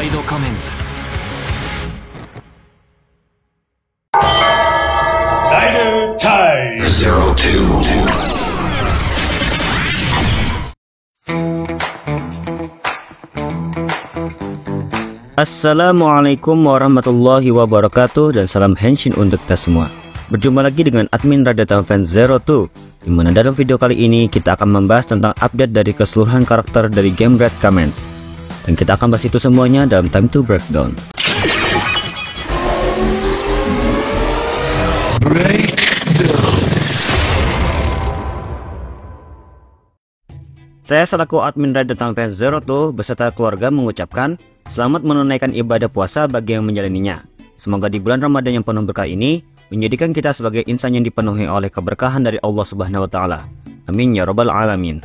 ライド仮面図 Rider time! Zero two. Assalamualaikum warahmatullahi wabarakatuh dan salam henshin untuk kita semua. Berjumpa lagi dengan admin Rider Time Fans Zero Two, dimana dalam video kali ini kita akan membahas tentang update dari keseluruhan karakter dari game Red Commands. Dan kita akan bahas itu semuanya dalam Time to Breakdown. Saya selaku admin Rider Time Fans Zero Two beserta keluarga mengucapkan selamat menunaikan ibadah puasa bagi yang menjalaninya. Semoga di bulan Ramadan yang penuh berkah ini menjadikan kita sebagai insan yang dipenuhi oleh keberkahan dari Allah Subhanahu wa taala. Amin ya rabbal alamin.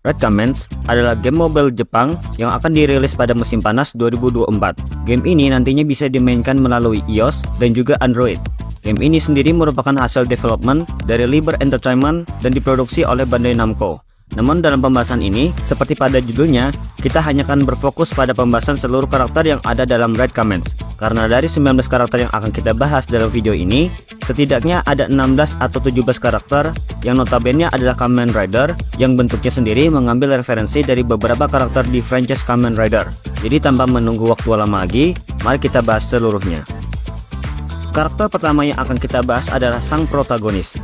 Red Commands adalah game mobile Jepang yang akan dirilis pada musim panas 2024. Game ini nantinya bisa dimainkan melalui iOS dan juga Android. Game ini sendiri merupakan hasil development dari Liber Entertainment dan diproduksi oleh Bandai Namco. Namun dalam pembahasan ini, seperti pada judulnya, kita hanya akan berfokus pada pembahasan seluruh karakter yang ada dalam Red Commands. Karena dari 19 karakter yang akan kita bahas dalam video ini, setidaknya ada 16 atau 17 karakter yang notabene adalah Kamen Rider yang bentuknya sendiri mengambil referensi dari beberapa karakter di franchise Kamen Rider. Jadi tanpa menunggu waktu lama lagi, mari kita bahas seluruhnya. Karakter pertama yang akan kita bahas adalah sang protagonis.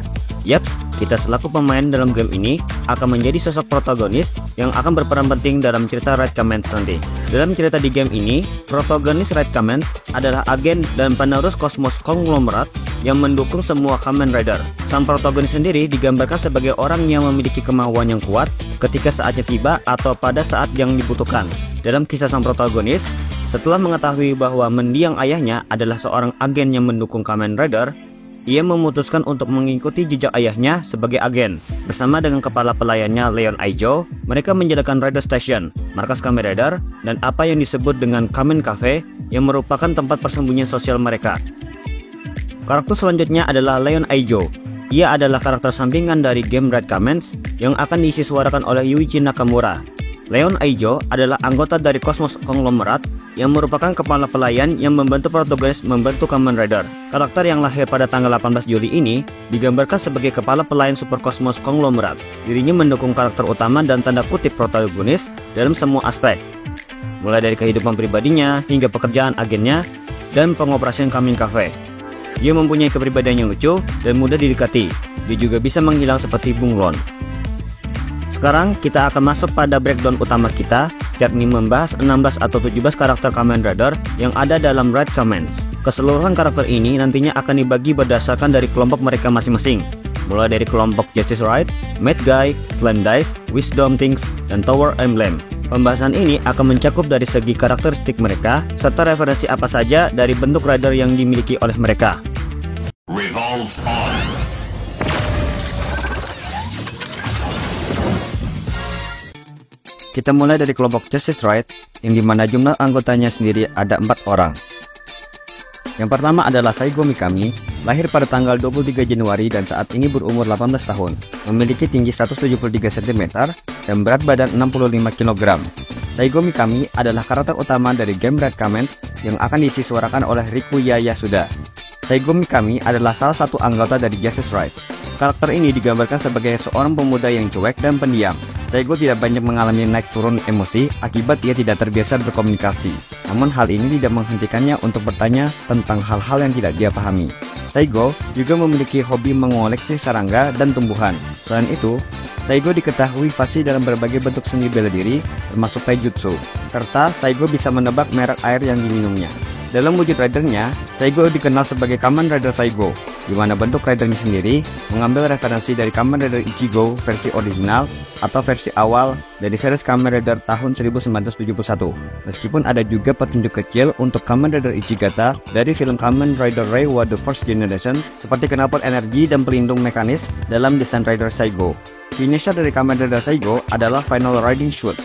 Yaps, kita selaku pemain dalam game ini akan menjadi sosok protagonis yang akan berperan penting dalam cerita Red Commands nanti. Dalam cerita di game ini, protagonis Red Commands adalah agen dan penerus kosmos konglomerat yang mendukung semua Kamen Rider. Sang protagonis sendiri digambarkan sebagai orang yang memiliki kemauan yang kuat ketika saatnya tiba atau pada saat yang dibutuhkan. Dalam kisah sang protagonis, setelah mengetahui bahwa mendiang ayahnya adalah seorang agen yang mendukung Kamen Rider, ia memutuskan untuk mengikuti jejak ayahnya sebagai agen. Bersama dengan kepala pelayannya Leon Aijo, mereka menjadikan Rider Station, markas Kamen Rider, dan apa yang disebut dengan Kamen Cafe yang merupakan tempat persembunyian sosial mereka. Karakter selanjutnya adalah Leon Aijo. Ia adalah karakter sampingan dari game Red Commands yang akan diisi suarakan oleh Yuichi Nakamura. Leon Aijo adalah anggota dari Kosmos Konglomerat yang merupakan kepala pelayan yang membantu protagonis membantu Kamen Rider. Karakter yang lahir pada tanggal 18 Juli ini digambarkan sebagai kepala pelayan Super Kosmos Konglomerat. Dirinya mendukung karakter utama dan tanda kutip protagonis dalam semua aspek, mulai dari kehidupan pribadinya hingga pekerjaan agennya dan pengoperasian Kamen Cafe. Dia mempunyai kepribadian yang lucu dan mudah didekati. Dia juga bisa menghilang seperti bunglon. Sekarang kita akan masuk pada breakdown utama kita, yakni membahas 16 atau 17 karakter Kamen Rider yang ada dalam Red Commands. Keseluruhan karakter ini nantinya akan dibagi berdasarkan dari kelompok mereka masing-masing, mulai dari kelompok Justice Right, Mad Guy, Flame Dice, Wisdom Things, dan Tower Emblem. Pembahasan ini akan mencakup dari segi karakteristik mereka, serta referensi apa saja dari bentuk rider yang dimiliki oleh mereka. Revolve on. Kita mulai dari kelompok Justice Right, yang dimana jumlah anggotanya sendiri ada 4 orang. Yang pertama adalah Saigo Mikami, lahir pada tanggal 23 Januari dan saat ini berumur 18 tahun, memiliki tinggi 173 cm dan berat badan 65 kg. Saigo Mikami adalah karakter utama dari game Red Commands yang akan diisi suarakan oleh Rikuya Yasuda. Saigo Mikami adalah salah satu anggota dari Justice Right. Karakter ini digambarkan sebagai seorang pemuda yang cuek dan pendiam. Saigo tidak banyak mengalami naik turun emosi akibat ia tidak terbiasa berkomunikasi. Namun hal ini tidak menghentikannya untuk bertanya tentang hal-hal yang tidak dia pahami. Saigo juga memiliki hobi mengoleksi serangga dan tumbuhan. Selain itu, Saigo diketahui fasih dalam berbagai bentuk seni bela diri, termasuk taijutsu. Serta Saigo bisa menebak merek air yang diminumnya. Dalam wujud ridernya, Saigo dikenal sebagai Kamen Rider Saigo, di mana bentuk ridernya sendiri mengambil referensi dari Kamen Rider Ichigo versi original atau versi awal dari series Kamen Rider tahun 1971. Meskipun ada juga petunjuk kecil untuk Kamen Rider Ichigata dari film Kamen Rider Reiwa The First Generation, seperti knalpot energi dan pelindung mekanis dalam desain Rider Saigo. Finisher dari Kamen Rider Saigo adalah Final Riding Shoot.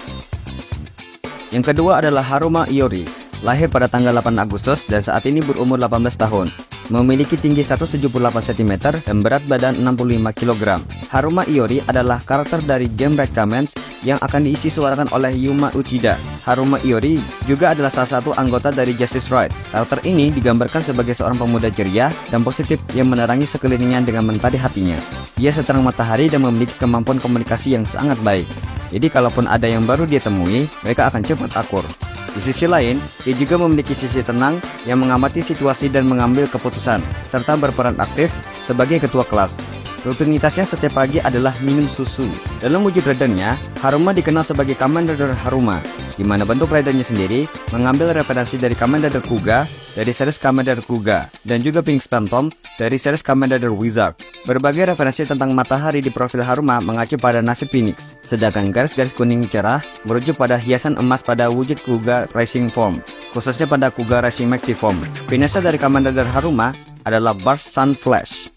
Yang kedua adalah Haruma Iori, lahir pada tanggal 8 Agustus dan saat ini berumur 18 tahun. memiliki tinggi 178 cm dan berat badan 65 kg. Haruma Iori adalah karakter dari game Red Kamens yang akan diisi suarakan oleh Yuma Uchida. Haruma Iori juga adalah salah satu anggota dari Justice Right. Karakter ini digambarkan sebagai seorang pemuda ceria dan positif yang menerangi sekelilingnya dengan mentari hatinya. Dia seterang matahari dan memiliki kemampuan komunikasi yang sangat baik. Jadi kalaupun ada yang baru dia temui, mereka akan cepat akur. Di sisi lain, dia juga memiliki sisi tenang yang mengamati situasi dan mengambil keputusan, serta berperan aktif sebagai ketua kelas. Rutinitasnya setiap pagi adalah minum susu. Dalam wujud ridernya, Haruma dikenal sebagai Kamen Rider Haruma, di mana bentuk ridernya sendiri mengambil referensi dari Kamen Rider Kuga dari series Kamen Rider Kuga, dan juga Phoenix Phantom dari series Kamen Rider Wizard. Berbagai referensi tentang matahari di profil Haruma mengacu pada nasib Phoenix, sedangkan garis-garis kuning cerah merujuk pada hiasan emas pada wujud Kuga Racing Form, khususnya pada Kuga Racing Maxi Form. Finisher dari Kamen Rider Haruma adalah Burst Sun Flash.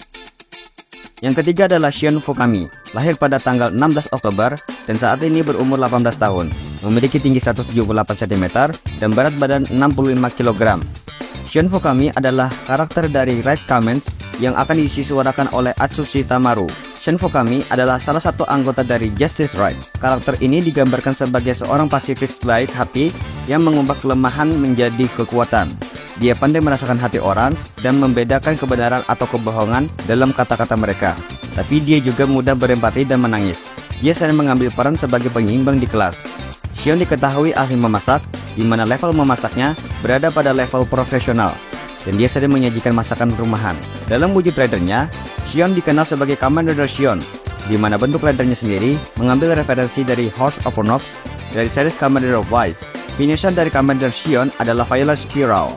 Yang ketiga adalah Shion Fukami, lahir pada tanggal 16 Oktober dan saat ini berumur 18 tahun, memiliki tinggi 178 cm dan berat badan 65 kg. Shion Fukami adalah karakter dari Red Kamens yang akan diisi suarakan oleh Atsushi Tamaru. Shion Fukami adalah salah satu anggota dari Justice Right. Karakter ini digambarkan sebagai seorang pasifis baik hati yang mengubah kelemahan menjadi kekuatan. Dia pandai merasakan hati orang dan membedakan kebenaran atau kebohongan dalam kata-kata mereka. Tapi dia juga mudah berempati dan menangis. Dia sering mengambil peran sebagai penyeimbang di kelas. Shion diketahui ahli memasak, di mana level memasaknya berada pada level profesional, dan dia sering menyajikan masakan rumahan. Dalam wujud ridernya, Shion dikenal sebagai Kamen Rider Shion, di mana bentuk ridernya sendiri mengambil referensi dari Horse of Nox dari series Kamen Rider Wise. Finisher dari Kamen Rider Shion adalah Violet Spiral.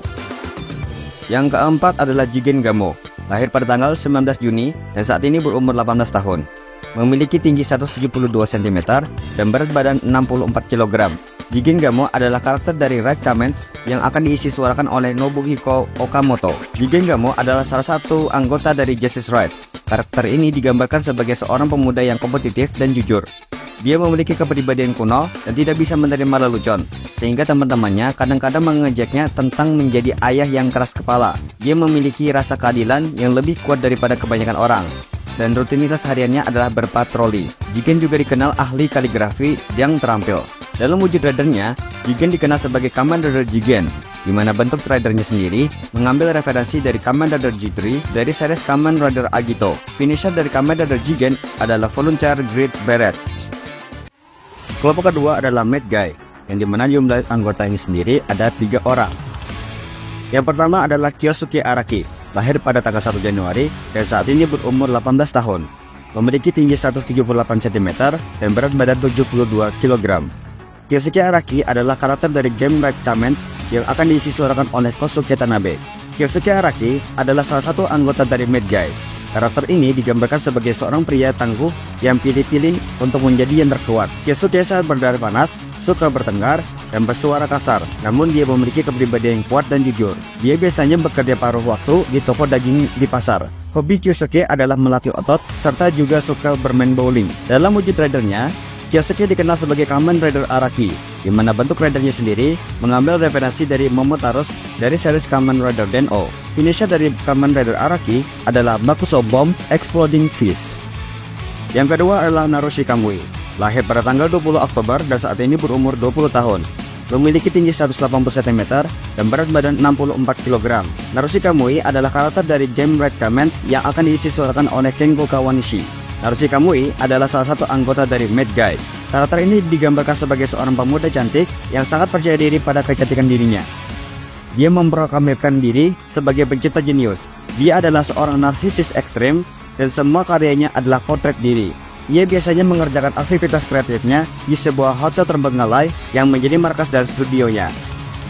Yang keempat adalah Jigen Gamo, lahir pada tanggal 19 Juni dan saat ini berumur 18 tahun. Memiliki tinggi 172 cm dan berat badan 64 kg. Jigen Gamo adalah karakter dari Red Kamens yang akan diisi suarakan oleh Nobuhiko Okamoto. Jigen Gamo adalah salah satu anggota dari Justice Right. Karakter ini digambarkan sebagai seorang pemuda yang kompetitif dan jujur. Dia memiliki kepribadian kuno dan tidak bisa menerima lelucon, sehingga teman-temannya kadang-kadang mengejeknya tentang menjadi ayah yang keras kepala. Dia memiliki rasa keadilan yang lebih kuat daripada kebanyakan orang, dan rutinitas hariannya adalah berpatroli. Jigen juga dikenal ahli kaligrafi yang terampil. Dalam wujud ridernya, Jigen dikenal sebagai Kamen Rider Jigen, di mana bentuk ridernya sendiri mengambil referensi dari Kamen Rider G3 dari series Kamen Rider Agito. Finisher dari Kamen Rider Jigen adalah Volunteer Great Beret. Kelompok kedua adalah Mad Guy, yang dimana jumlah anggota ini sendiri ada 3 orang. Yang pertama adalah Kyosuke Araki, lahir pada tanggal 1 Januari dan saat ini berumur 18 tahun. Memiliki tinggi 178 cm dan berat badan 72 kg. Kyosuke Araki adalah karakter dari game Red Kamens yang akan diisi suarakan oleh Kosuke Tanabe. Kyosuke Araki adalah salah satu anggota dari Mad Guy. Karakter ini digambarkan sebagai seorang pria tangguh yang pilih-pilih untuk menjadi yang terkuat. Kyosuke saat berdarah panas, suka bertengkar, dan bersuara kasar. Namun dia memiliki kepribadian yang kuat dan jujur. Dia biasanya bekerja paruh waktu di toko daging di pasar. Hobi Kyosuke adalah melatih otot, serta juga suka bermain bowling. Dalam wujud ridernya, Kyosuke dikenal sebagai Kamen Rider Araki, di mana bentuk ridernya sendiri mengambil referensi dari Momotaros dari series Kamen Rider Den-O. Finisher dari Kamen Rider Araki adalah Bakuso Bomb Exploding Fist. Yang kedua adalah Narushi Kamui, lahir pada tanggal 20 Oktober dan saat ini berumur 20 tahun. Memiliki tinggi 180 cm dan berat badan 64 kg. Narushi Kamui adalah karakter dari game Red Kamens yang akan diisi suarakan oleh Kengo Kawanishi. Narushi Kamui adalah salah satu anggota dari Mad Guy. Karakter ini digambarkan sebagai seorang pemuda cantik yang sangat percaya diri pada kecantikan dirinya. Dia memproklamirkan diri sebagai pencipta jenius. Dia adalah seorang narsisis ekstrim dan semua karyanya adalah potret diri. Ia biasanya mengerjakan aktivitas kreatifnya di sebuah hotel terbengkalai yang menjadi markas dari studionya.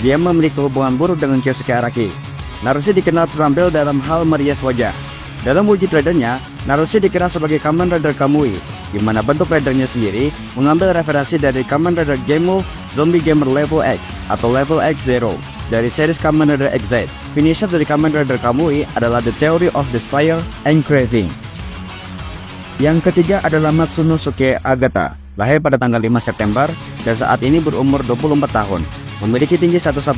Dia memiliki hubungan buruk dengan Kyosuke Araki. Narushi dikenal terampil dalam hal merias wajah. Dalam wujud ridernya, Narushi dikenal sebagai Kamen Rider Kamui, di mana bentuk ridernya sendiri mengambil referensi dari Kamen Rider Gemu Zombie Gamer Level X atau Level X0 dari series Kamen Rider XZ. Finisher dari Kamen Rider Kamui adalah The Theory of Despair and Craving. Yang ketiga adalah Matsunosuke Agata, lahir pada tanggal 5 September dan saat ini berumur 24 tahun. Memiliki tinggi 183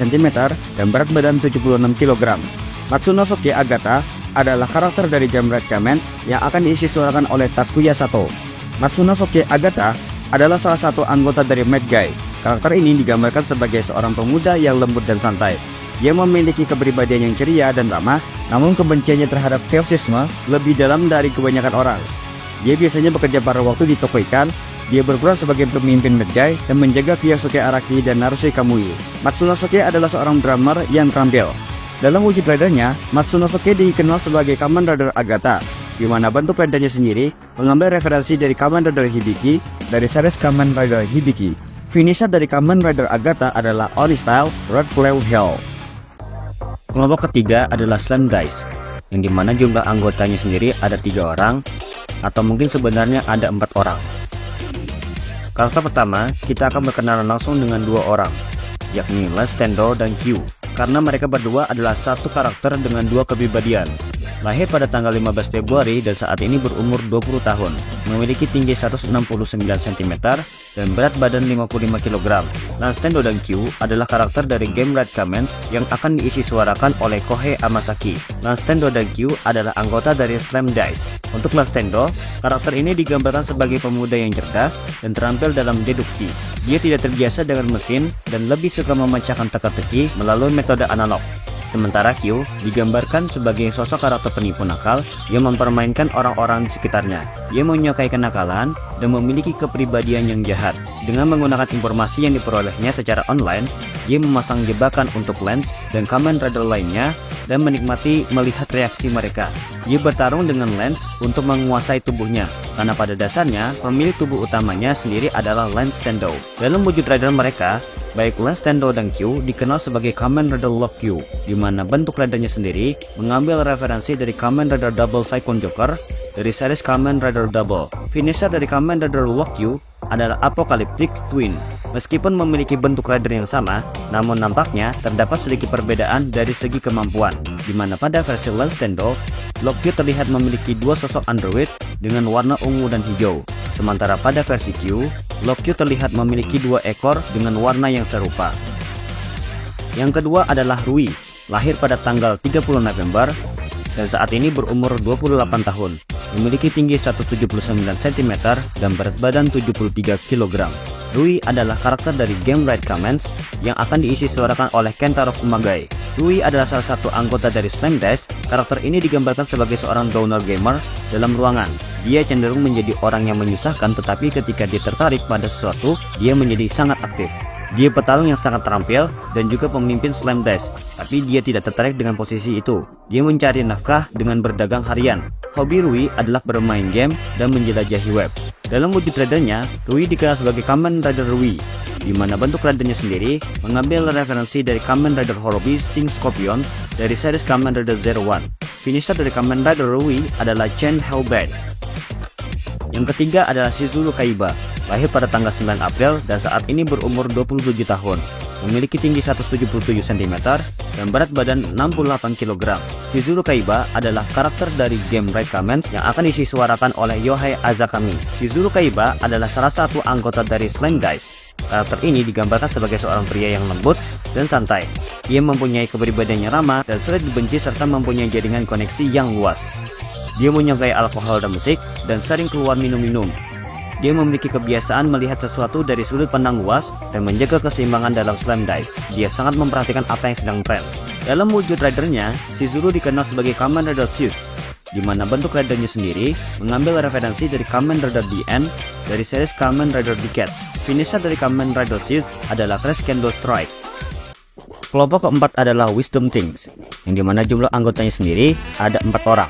cm dan berat badan 76 kg. Matsunosuke Agata adalah karakter dari game Red Kamen yang akan diisi suarakan oleh Takuya Sato. Matsunosuke Agata adalah salah satu anggota dari Mad Guy. Karakter ini digambarkan sebagai seorang pemuda yang lembut dan santai. Dia memiliki kepribadian yang ceria dan ramah, namun kebenciannya terhadap chaosisme lebih dalam dari kebanyakan orang. Dia biasanya bekerja pada waktu di toko ikan. Dia berperan sebagai pemimpin Mad Guy dan menjaga Kyosuke Araki dan Naruse Kamui. Matsunosuke adalah seorang drummer yang terampil. Dalam wujud ridernya, Matsunosuke dikenal sebagai Kamen Rider Agata, di mana bentuk ridernya sendiri mengambil referensi dari Kamen Rider Hibiki dari series Kamen Rider Hibiki. Finisher dari Kamen Rider Agata adalah Ori Style Red Flame Hell. Kelompok ketiga adalah Slam Dice, yang dimana jumlah anggotanya sendiri ada 3 orang, atau mungkin sebenarnya ada 4 orang. Karakter pertama, kita akan berkenalan langsung dengan 2 orang, yakni Lance Tendo dan Q, karena mereka berdua adalah satu karakter dengan 2 kepribadian. Lahir pada tanggal 15 Februari dan saat ini berumur 20 tahun, memiliki tinggi 169 cm dan berat badan 55 kg. Lance Tendo dan Q adalah karakter dari game Red Kamen yang akan diisi suarakan oleh Kohei Amasaki. Lance Tendo dan Q adalah anggota dari Slam Dice. Untuk Lance Tendo, karakter ini digambarkan sebagai pemuda yang cerdas dan terampil dalam deduksi. Dia tidak terbiasa dengan mesin dan lebih suka memecahkan teka-teki melalui metode analog. Sementara Q digambarkan sebagai sosok karakter penipu nakal yang mempermainkan orang-orang di sekitarnya. Dia menyukai kenakalan dan memiliki kepribadian yang jahat. Dengan menggunakan informasi yang diperolehnya secara online, dia memasang jebakan untuk Lance dan Kamen Rider lainnya dan menikmati melihat reaksi mereka. Dia bertarung dengan Lance untuk menguasai tubuhnya, karena pada dasarnya pemilik tubuh utamanya sendiri adalah Lance Tendo. Dalam wujud rider mereka, baik Lance Tendo dan Q dikenal sebagai Kamen Rider Lock Q, di mana bentuk ridernya sendiri mengambil referensi dari Kamen Rider Double Cyclone Joker dari series Kamen Rider Double. Finisher dari Kamen Rider Lock Q adalah Apocalyptic Twin. Meskipun memiliki bentuk rider yang sama, namun nampaknya terdapat sedikit perbedaan dari segi kemampuan, di mana pada versi Lance Tendo, Lock Q terlihat memiliki 2 sosok android dengan warna ungu dan hijau. Sementara pada versi Q, Lock Q terlihat memiliki 2 ekor dengan warna yang serupa. Yang kedua adalah Rui, lahir pada tanggal 30 November dan saat ini berumur 28 tahun, memiliki tinggi 179 cm dan berat badan 73 kg. Rui adalah karakter dari game Red Kamen yang akan diisi suarakan oleh Kentaro Kumagai. Rui adalah salah satu anggota dari Slam Dice. Karakter ini digambarkan sebagai seorang downer gamer dalam ruangan. Dia cenderung menjadi orang yang menyusahkan, tetapi ketika dia tertarik pada sesuatu, dia menjadi sangat aktif. Dia petarung yang sangat terampil dan juga pemimpin Slam Dice, tapi dia tidak tertarik dengan posisi itu. Dia mencari nafkah dengan berdagang harian. Hobi Rui adalah bermain game dan menjelajahi web. Dalam wujud ridernya, Rui dikenal sebagai Kamen Rider Rui, di mana bentuk ridernya sendiri mengambil referensi dari Kamen Rider Horobi Sting Scorpion dari series Kamen Rider Zero One. Finisher dari Kamen Rider Rui adalah Chain Hellblade. Yang ketiga adalah Shizuru Kaiba, lahir pada tanggal 9 April dan saat ini berumur 27 tahun, memiliki tinggi 177 cm dan berat badan 68 kg. Shizuru Kaiba adalah karakter dari game Red Kamen yang akan disuarakan oleh Yohei Azakami. Shizuru Kaiba adalah salah satu anggota dari Slam Dice. Karakter ini digambarkan sebagai seorang pria yang lembut dan santai. Ia mempunyai kepribadian yang ramah dan sulit dibenci serta mempunyai jaringan koneksi yang luas. Dia menyukai alkohol dan musik dan sering keluar minum-minum. Dia memiliki kebiasaan melihat sesuatu dari sudut pandang luas dan menjaga keseimbangan dalam Slam Dice. Dia sangat memperhatikan apa yang sedang tren. Dalam wujud ridernya, Shizuru dikenal sebagai Kamen Rider Zeus, di mana bentuk ridernya sendiri mengambil referensi dari Kamen Rider DN dari series Kamen Rider Decade. Finisher dari Kamen Rider Zeus adalah Crescendo Strike. Kelompok keempat adalah Wisdom Things, yang dimana jumlah anggotanya sendiri ada 4 orang.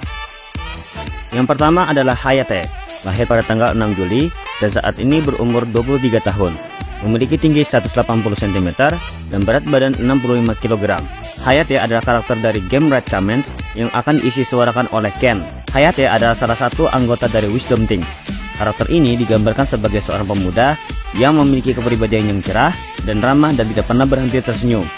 Yang pertama adalah Hayate, lahir pada tanggal 6 Juli dan saat ini berumur 23 tahun, memiliki tinggi 180 cm dan berat badan 65 kg. Hayate adalah karakter dari game Red Kamen yang akan diisi suarakan oleh Ken. Hayate adalah salah satu anggota dari Wisdom Things. Karakter ini digambarkan sebagai seorang pemuda yang memiliki kepribadian yang cerah dan ramah dan tidak pernah berhenti tersenyum.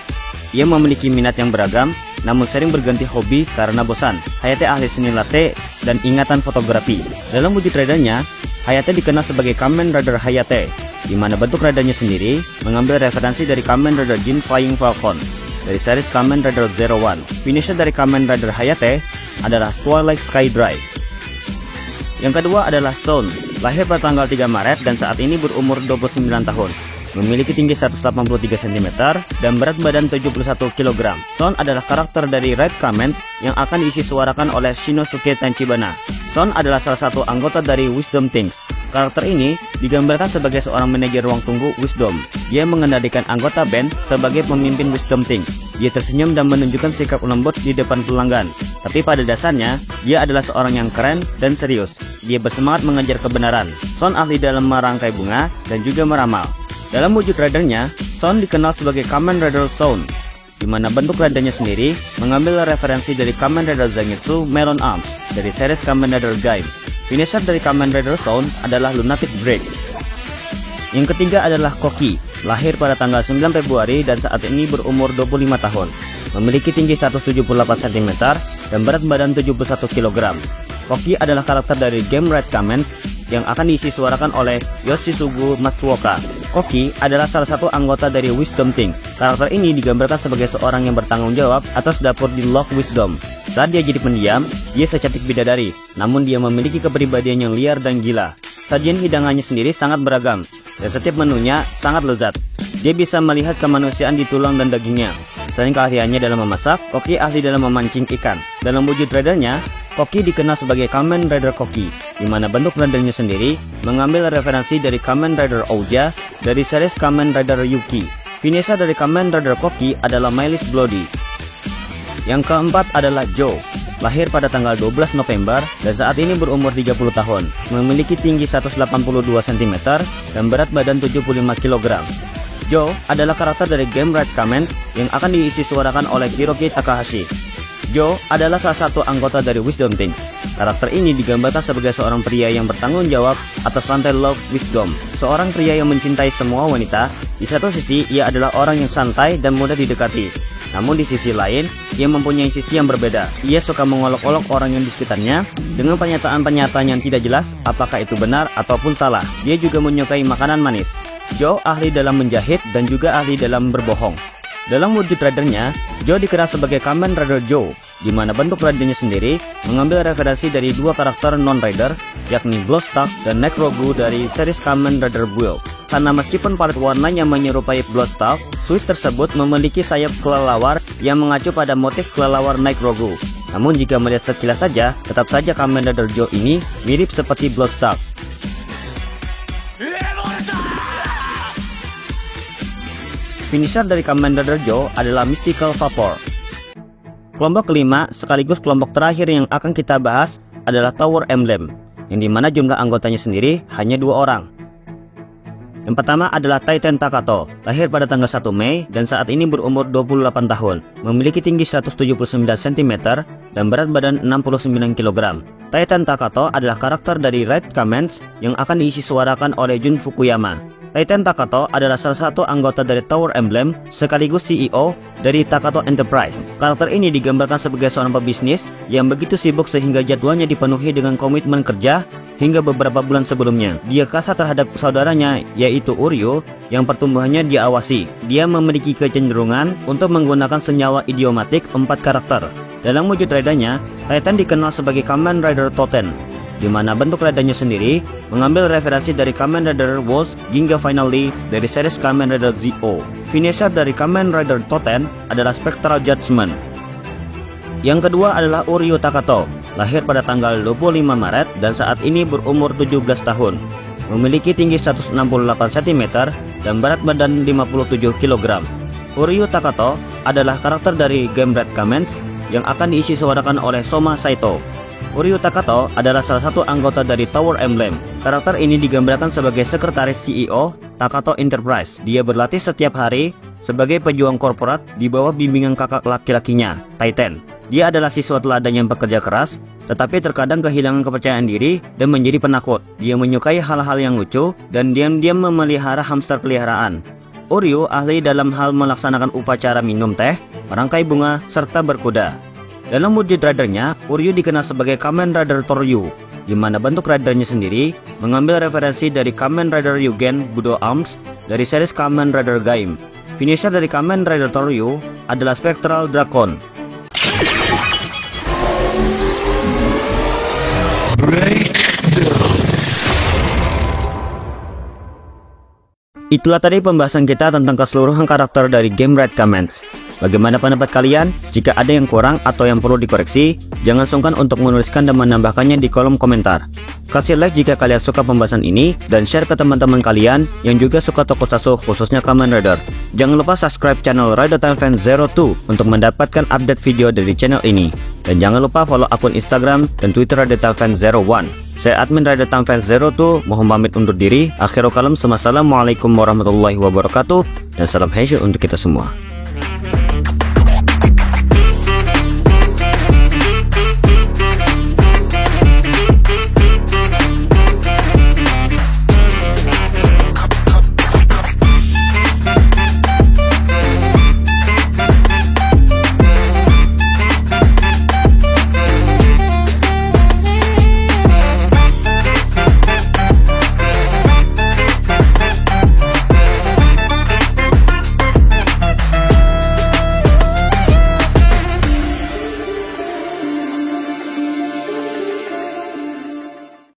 Ia memiliki minat yang beragam, namun sering berganti hobi karena bosan. Hayate ahli seni latte dan ingatan fotografi. Dalam wujud ridernya, Hayate dikenal sebagai Kamen Rider Hayate, di mana bentuk ridernya sendiri mengambil referensi dari Kamen Rider Jin Flying Falcon. dari series Kamen Rider Zero One. Finisher dari Kamen Rider Hayate adalah Twilight Sky Drive. Yang kedua adalah Son, lahir pada tanggal 3 Maret dan saat ini berumur 29 tahun. Memiliki tinggi 183 cm dan berat badan 71 kg. Son adalah karakter dari Red Kamen yang akan diisi suarakan oleh Shinosuke Tachibana. Son adalah salah satu anggota dari Wisdom Things. Karakter ini digambarkan sebagai seorang manajer ruang tunggu Wisdom. Dia mengendalikan anggota band sebagai pemimpin Wisdom Things. Dia tersenyum dan menunjukkan sikap lembut di depan pelanggan. Tapi pada dasarnya, dia adalah seorang yang keren dan serius. Dia bersemangat mengejar kebenaran. Son ahli dalam merangkai bunga dan juga meramal. Dalam wujud ridernya, Son dikenal sebagai Kamen Rider Son, di mana bentuk ridernya sendiri mengambil referensi dari Kamen Rider Zangetsu Melon Arms dari series Kamen Rider Gaim. Finisher dari Kamen Rider Son adalah Lunatic Break. Yang ketiga adalah Koki, lahir pada tanggal 9 Februari dan saat ini berumur 25 tahun. Memiliki tinggi 178 cm dan berat badan 71 kg. Koki adalah karakter dari game Red Kamen yang akan diisi suarakan oleh Yoshisugu Matsuoka. Koki adalah salah satu anggota dari Wisdom Things. Karakter ini digambarkan sebagai seorang yang bertanggung jawab atas dapur di Lock Wisdom. Saat dia jadi pendiam, dia secantik bidadari, namun dia memiliki kepribadian yang liar dan gila. Sajian hidangannya sendiri sangat beragam, dan setiap menunya sangat lezat. Dia bisa melihat kemanusiaan di tulang dan dagingnya. Selain keahliannya dalam memasak, Koki ahli dalam memancing ikan. Dalam wujud ridernya, Koki dikenal sebagai Kamen Rider Koki, di mana bentuk ridernya sendiri mengambil referensi dari Kamen Rider Ouja dari series Kamen Rider Yuki. Finisher dari Kamen Rider Koki adalah Mylis Bloody. Yang keempat adalah Joe, lahir pada tanggal 12 November dan saat ini berumur 30 tahun. Memiliki tinggi 182 cm dan berat badan 75 kg. Joe adalah karakter dari game Red Kamen yang akan diisi suarakan oleh Hiroki Takahashi. Joe adalah salah satu anggota dari Wisdom Things. Karakter ini digambarkan sebagai seorang pria yang bertanggung jawab atas rantai Love Wisdom. Seorang pria yang mencintai semua wanita. Di satu sisi, ia adalah orang yang santai dan mudah didekati. Namun di sisi lain, ia mempunyai sisi yang berbeda. Ia suka mengolok-olok orang yang di sekitarnya dengan pernyataan-pernyataan yang tidak jelas apakah itu benar ataupun salah. Dia juga menyukai makanan manis. Joe ahli dalam menjahit dan juga ahli dalam berbohong. Dalam wujud ridernya, Joe dikenal sebagai Kamen Rider Joe, di mana bentuk ridernya sendiri mengambil referensi dari dua karakter non-rider, yakni Bloodstock dan Necrogu dari series Kamen Rider Build. Karena meskipun palet warnanya menyerupai Bloodstock, suit tersebut memiliki sayap kelelawar yang mengacu pada motif kelelawar Necrogu. Namun jika melihat sekilas saja, tetap saja Kamen Rider Joe ini mirip seperti Bloodstock. Finisher dari Kamen Rider Joe adalah Mystical Vapor. Kelompok kelima sekaligus kelompok terakhir yang akan kita bahas adalah Tower Emblem, yang dimana jumlah anggotanya sendiri hanya 2 orang. Yang pertama adalah Titan Takato, lahir pada tanggal 1 Mei dan saat ini berumur 28 tahun. Memiliki tinggi 179 cm dan berat badan 69 kg. Titan Takato adalah karakter dari Red Kamen yang akan diisi suarakan oleh Jun Fukuyama. Titan Takato adalah salah satu anggota dari Tower Emblem sekaligus CEO dari Takato Enterprise. Karakter ini digambarkan sebagai seorang pebisnis yang begitu sibuk sehingga jadwalnya dipenuhi dengan komitmen kerja hingga beberapa bulan sebelumnya. Dia kasar terhadap saudaranya yaitu Uryu yang pertumbuhannya dia awasi. Dia memiliki kecenderungan untuk menggunakan senyawa idiomatik 4 karakter. Dalam wujud ridernya, Titan dikenal sebagai Kamen Rider Toten, di mana bentuk ridernya sendiri mengambil referensi dari Kamen Rider Wolves Ginga Finally dari series Kamen Rider Zi-O. Finisher dari Kamen Rider Toten adalah Spectral Judgment. Yang kedua adalah Uryu Takato, lahir pada tanggal 25 Maret dan saat ini berumur 17 tahun. Memiliki tinggi 168 cm dan berat badan 57 kg. Uryu Takato adalah karakter dari game Red Kamen yang akan diisi suarakan oleh Soma Saito. Uryu Takato adalah salah satu anggota dari Tower Emblem. Karakter ini digambarkan sebagai sekretaris CEO Takato Enterprise. Dia berlatih setiap hari sebagai pejuang korporat di bawah bimbingan kakak laki-lakinya, Titan. Dia adalah siswa teladan yang bekerja keras, tetapi terkadang kehilangan kepercayaan diri dan menjadi penakut. Dia menyukai hal-hal yang lucu dan diam-diam memelihara hamster peliharaan. Uryu ahli dalam hal melaksanakan upacara minum teh, merangkai bunga, serta berkuda. Dalam wujud ridernya, Uryu dikenal sebagai Kamen Rider Toryu, di mana bentuk ridernya sendiri mengambil referensi dari Kamen Rider Yugen Budo Arms dari series Kamen Rider Gaim. Finisher dari Kamen Rider Toryu adalah Spectral Drakon. Itulah tadi pembahasan kita tentang keseluruhan karakter dari game Red Kamen. Bagaimana pendapat kalian? Jika ada yang kurang atau yang perlu dikoreksi, jangan sungkan untuk menuliskan dan menambahkannya di kolom komentar. Kasih like jika kalian suka pembahasan ini, dan share ke teman-teman kalian yang juga suka tokusatsu khususnya Kamen Rider. Jangan lupa subscribe channel Rider Time Fan 02 untuk mendapatkan update video dari channel ini. Dan jangan lupa follow akun Instagram dan Twitter Rider Time Fan 01. Saya admin Rider Time Fan 02, mohon pamit undur diri. Akhirul kalam, wassalamualaikum warahmatullahi wabarakatuh, dan salam Henshin untuk kita semua.